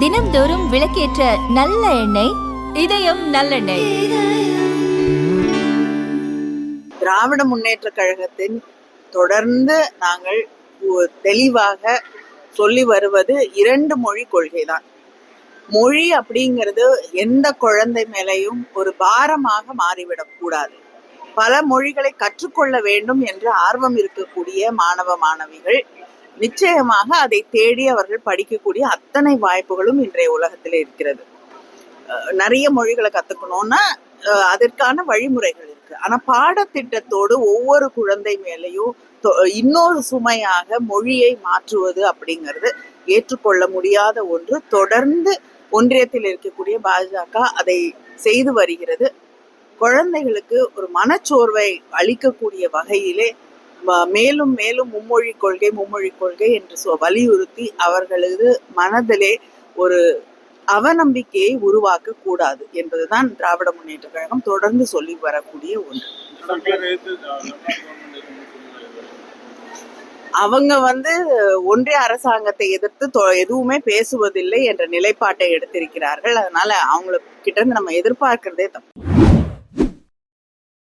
தினம்தோறும் விளக்கேற்ற நல்ல எண்ணெய் இதயம் நல்லெண்ணெய். திராவிட முன்னேற்ற கழகத்தின் தொடர்ந்து நாங்கள் தெளிவாக சொல்லி வருவது 2 மொழி கொள்கை தான். மொழி அப்படிங்கிறது எந்த குழந்தை மேலையும் ஒரு பாரமாக மாறிவிடக் கூடாது. பல மொழிகளை கற்றுக்கொள்ள வேண்டும் என்று ஆர்வம் இருக்கக்கூடிய மாணவ மாணவிகள் நிச்சயமாக அதை தேடி அவர்கள் படிக்கக்கூடிய அத்தனை வாய்ப்புகளும் இன்றைய உலகத்தில் இருக்கிறது. நிறைய மொழிகளை கத்துக்கணும்னா அதற்கான வழிமுறைகள் இருக்கு. ஆனா பாடத்திட்டத்தோடு ஒவ்வொரு குழந்தை மேலையும் இன்னொரு சுமையாக மொழியை மாற்றுவது அப்படிங்கிறது ஏற்றுக்கொள்ள முடியாத ஒன்று. தொடர்ந்து ஒன்றியத்தில் இருக்கக்கூடிய பாஜக அதை செய்து வருகிறது. குழந்தைகளுக்கு ஒரு மனச்சோர்வை அளிக்கக்கூடிய வகையிலே மேலும் மேலும் மும்மொழி கொள்கை என்று வலியுறுத்தி அவர்களது மனதிலே ஒரு அவநம்பிக்கையை உருவாக்க கூடாது என்பதுதான் திராவிட முன்னேற்ற கழகம் தொடர்ந்து சொல்லி வரக்கூடிய ஒன்று. அவங்க ஒன்றிய அரசாங்கத்தை எதிர்த்து எதுவுமே பேசுவதில்லை என்ற நிலைப்பாட்டை எடுத்திருக்கிறார்கள். அதனால அவங்களுக்கு கிட்ட இருந்து நம்ம எதிர்பார்க்கிறதே தப்பு.